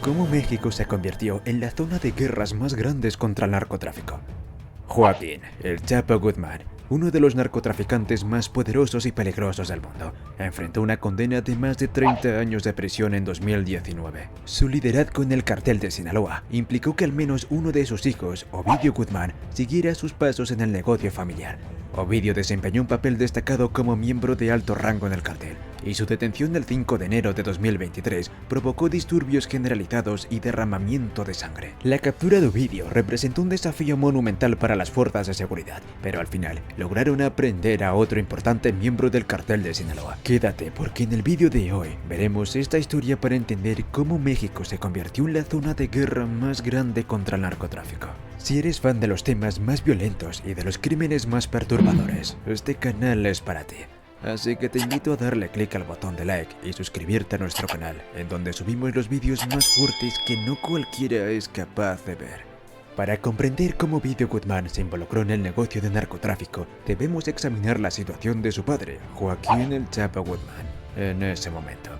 ¿Cómo México se convirtió en la zona de guerras más grandes contra el narcotráfico? Joaquín El Chapo Guzmán, uno de los narcotraficantes más poderosos y peligrosos del mundo, enfrentó una condena de más de 30 años de prisión en 2019. Su liderazgo en el cartel de Sinaloa implicó que al menos uno de sus hijos, Ovidio Guzmán, siguiera sus pasos en el negocio familiar. Ovidio desempeñó un papel destacado como miembro de alto rango en el cartel, y su detención el 5 de enero de 2023 provocó disturbios generalizados y derramamiento de sangre. La captura de Ovidio representó un desafío monumental para las fuerzas de seguridad, pero al final lograron aprehender a otro importante miembro del cartel de Sinaloa. Quédate, porque en el vídeo de hoy veremos esta historia para entender cómo México se convirtió en la zona de guerra más grande contra el narcotráfico. Si eres fan de los temas más violentos y de los crímenes más perturbadores, este canal es para ti. Así que te invito a darle clic al botón de like y suscribirte a nuestro canal, en donde subimos los vídeos más fuertes que no cualquiera es capaz de ver. Para comprender cómo Ovidio Guzmán se involucró en el negocio de narcotráfico, debemos examinar la situación de su padre, Joaquín El Chapo Guzmán, en ese momento.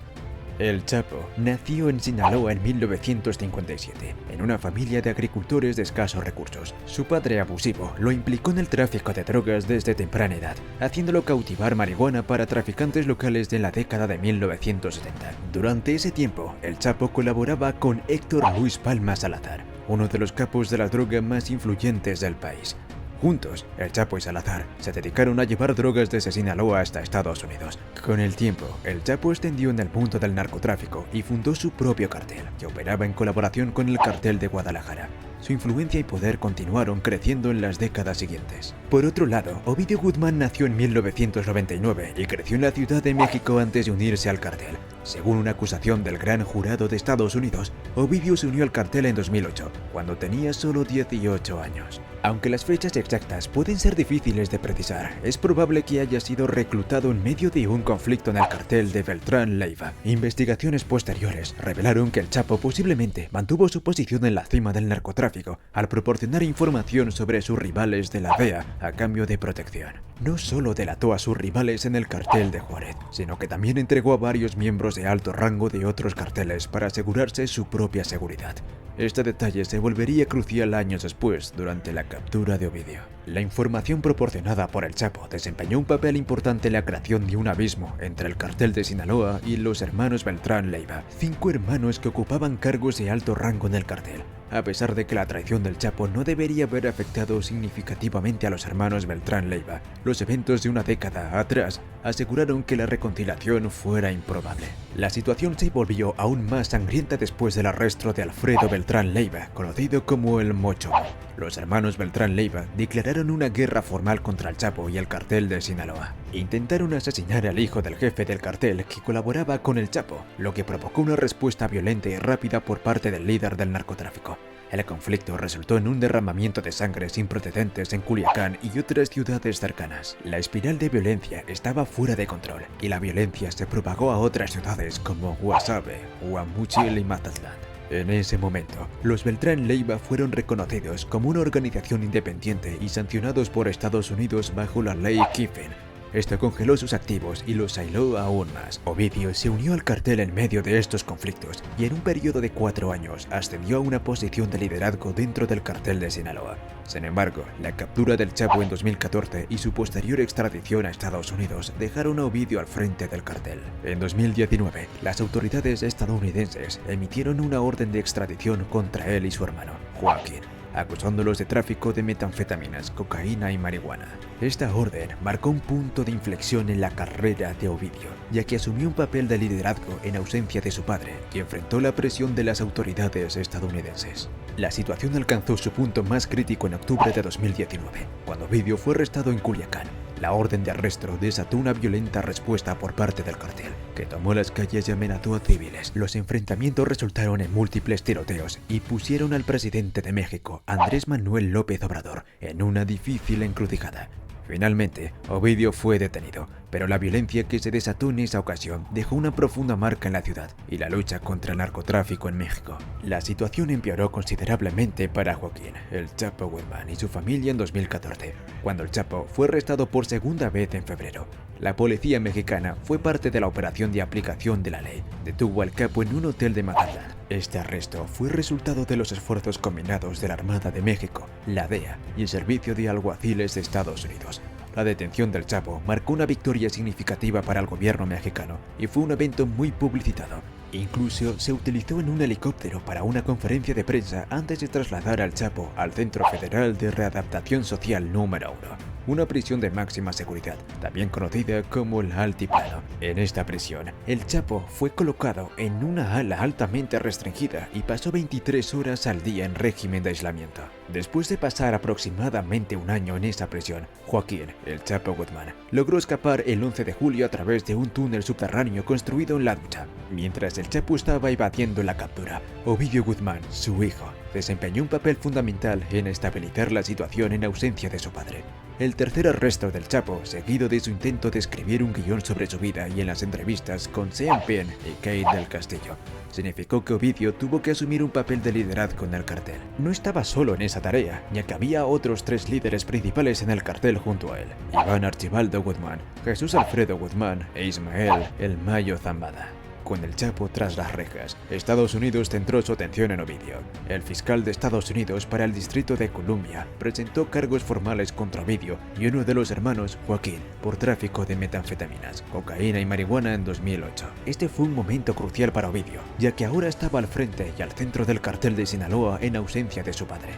El Chapo nació en Sinaloa en 1957, en una familia de agricultores de escasos recursos. Su padre abusivo lo implicó en el tráfico de drogas desde temprana edad, haciéndolo cautivar marihuana para traficantes locales de la década de 1970. Durante ese tiempo, el Chapo colaboraba con Héctor Luis Palma Salazar, uno de los capos de la droga más influyentes del país. Juntos, el Chapo y Salazar se dedicaron a llevar drogas desde Sinaloa hasta Estados Unidos. Con el tiempo, el Chapo extendió en el mundo del narcotráfico y fundó su propio cartel, que operaba en colaboración con el cartel de Guadalajara. Su influencia y poder continuaron creciendo en las décadas siguientes. Por otro lado, Ovidio Guzmán nació en 1999 y creció en la Ciudad de México antes de unirse al cartel. Según una acusación del Gran Jurado de Estados Unidos, Ovidio se unió al cartel en 2008, cuando tenía solo 18 años. Aunque las fechas exactas pueden ser difíciles de precisar, es probable que haya sido reclutado en medio de un conflicto en el cartel de Beltrán Leiva. Investigaciones posteriores revelaron que el Chapo posiblemente mantuvo su posición en la cima del narcotráfico al proporcionar información sobre sus rivales de la DEA a cambio de protección. No solo delató a sus rivales en el cartel de Juárez, sino que también entregó a varios miembros de alto rango de otros carteles para asegurarse su propia seguridad. Este detalle se volvería crucial años después, durante la captura de Ovidio. La información proporcionada por el Chapo desempeñó un papel importante en la creación de un abismo entre el cartel de Sinaloa y los hermanos Beltrán Leiva, 5 hermanos que ocupaban cargos de alto rango en el cartel. A pesar de que la traición del Chapo no debería haber afectado significativamente a los hermanos Beltrán Leiva, los eventos de una década atrás aseguraron que la reconciliación fuera improbable. La situación se volvió aún más sangrienta después del arresto de Alfredo Beltrán Leiva, conocido como el Mocho. Los hermanos Beltrán Leiva declararon una guerra formal contra el Chapo y el cartel de Sinaloa. Intentaron asesinar al hijo del jefe del cartel que colaboraba con el Chapo, lo que provocó una respuesta violenta y rápida por parte del líder del narcotráfico. El conflicto resultó en un derramamiento de sangre sin precedentes en Culiacán y otras ciudades cercanas. La espiral de violencia estaba fuera de control y la violencia se propagó a otras ciudades como Guasave, Guamúchil y Mazatlán. En ese momento, los Beltrán Leiva fueron reconocidos como una organización independiente y sancionados por Estados Unidos bajo la ley Kiffen. Esto congeló sus activos y los aisló aún más. Ovidio se unió al cartel en medio de estos conflictos y en un periodo de 4 años ascendió a una posición de liderazgo dentro del cartel de Sinaloa. Sin embargo, la captura del Chapo en 2014 y su posterior extradición a Estados Unidos dejaron a Ovidio al frente del cartel. En 2019, las autoridades estadounidenses emitieron una orden de extradición contra él y su hermano, Joaquín, acusándolos de tráfico de metanfetaminas, cocaína y marihuana. Esta orden marcó un punto de inflexión en la carrera de Ovidio, ya que asumió un papel de liderazgo en ausencia de su padre, que enfrentó la presión de las autoridades estadounidenses. La situación alcanzó su punto más crítico en octubre de 2019, cuando Ovidio fue arrestado en Culiacán. La orden de arresto desató una violenta respuesta por parte del cartel, que tomó las calles y amenazó a civiles. Los enfrentamientos resultaron en múltiples tiroteos y pusieron al presidente de México, Andrés Manuel López Obrador, en una difícil encrucijada. Finalmente, Ovidio fue detenido, pero la violencia que se desató en esa ocasión dejó una profunda marca en la ciudad y la lucha contra el narcotráfico en México. La situación empeoró considerablemente para Joaquín El Chapo Guzmán y su familia en 2014, cuando el Chapo fue arrestado por segunda vez en febrero. La policía mexicana fue parte de la operación de aplicación de la ley. Detuvo al capo en un hotel de Mazatlán. Este arresto fue resultado de los esfuerzos combinados de la Armada de México, la DEA y el Servicio de Alguaciles de Estados Unidos. La detención del Chapo marcó una victoria significativa para el gobierno mexicano y fue un evento muy publicitado. Incluso se utilizó en un helicóptero para una conferencia de prensa antes de trasladar al Chapo al Centro Federal de Readaptación Social número 1, una prisión de máxima seguridad, también conocida como el Altiplano. En esta prisión, el Chapo fue colocado en una ala altamente restringida y pasó 23 horas al día en régimen de aislamiento. Después de pasar aproximadamente un año en esa prisión, Joaquín, el Chapo Guzmán, logró escapar el 11 de julio a través de un túnel subterráneo construido en la ducha. Mientras el Chapo estaba evadiendo la captura, Ovidio Guzmán, su hijo, desempeñó un papel fundamental en estabilizar la situación en ausencia de su padre. El tercer arresto del Chapo, seguido de su intento de escribir un guión sobre su vida y en las entrevistas con Sean Penn y Kate del Castillo, significó que Ovidio tuvo que asumir un papel de liderazgo en el cartel. No estaba solo en esa tarea, ya que había otros 3 líderes principales en el cartel junto a él: Iván Archibaldo Guzmán, Jesús Alfredo Guzmán e Ismael El Mayo Zambada. Con el Chapo tras las rejas, Estados Unidos centró su atención en Ovidio. El fiscal de Estados Unidos para el Distrito de Columbia presentó cargos formales contra Ovidio y uno de los hermanos, Joaquín, por tráfico de metanfetaminas, cocaína y marihuana en 2008. Este fue un momento crucial para Ovidio, ya que ahora estaba al frente y al centro del cartel de Sinaloa en ausencia de su padre.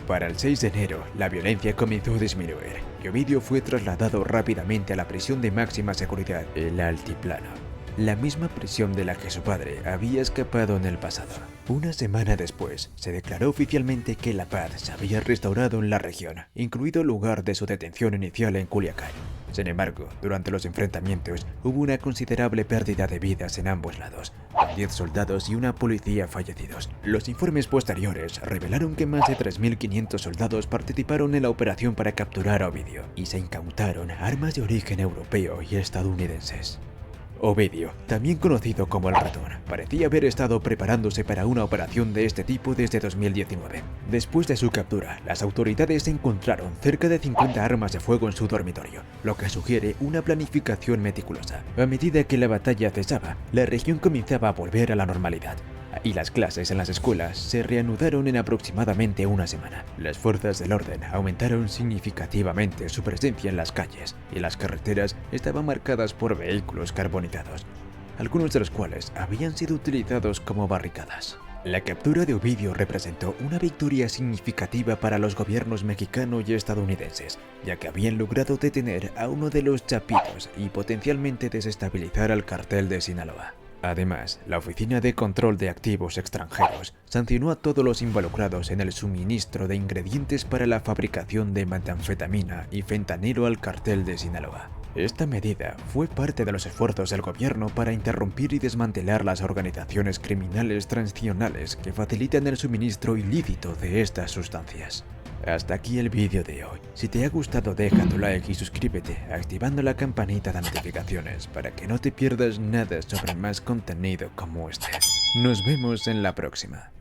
Para el 6 de enero, la violencia comenzó a disminuir y Ovidio fue trasladado rápidamente a la prisión de máxima seguridad, el Altiplano, la misma prisión de la que su padre había escapado en el pasado. Una semana después, se declaró oficialmente que la paz se había restaurado en la región, incluido el lugar de su detención inicial en Culiacán. Sin embargo, durante los enfrentamientos hubo una considerable pérdida de vidas en ambos lados, con 10 soldados y una policía fallecidos. Los informes posteriores revelaron que más de 3.500 soldados participaron en la operación para capturar a Ovidio, y se incautaron armas de origen europeo y estadounidenses. Ovidio, también conocido como el Ratón, parecía haber estado preparándose para una operación de este tipo desde 2019. Después de su captura, las autoridades encontraron cerca de 50 armas de fuego en su dormitorio, lo que sugiere una planificación meticulosa. A medida que la batalla cesaba, la región comenzaba a volver a la normalidad, y las clases en las escuelas se reanudaron en aproximadamente una semana. Las fuerzas del orden aumentaron significativamente su presencia en las calles, y las carreteras estaban marcadas por vehículos carbonizados, algunos de los cuales habían sido utilizados como barricadas. La captura de Ovidio representó una victoria significativa para los gobiernos mexicano y estadounidenses, ya que habían logrado detener a uno de los chapitos y potencialmente desestabilizar al cartel de Sinaloa. Además, la Oficina de Control de Activos Extranjeros sancionó a todos los involucrados en el suministro de ingredientes para la fabricación de metanfetamina y fentanilo al cartel de Sinaloa. Esta medida fue parte de los esfuerzos del gobierno para interrumpir y desmantelar las organizaciones criminales transnacionales que facilitan el suministro ilícito de estas sustancias. Hasta aquí el vídeo de hoy. Si te ha gustado, deja tu like y suscríbete activando la campanita de notificaciones para que no te pierdas nada sobre más contenido como este. Nos vemos en la próxima.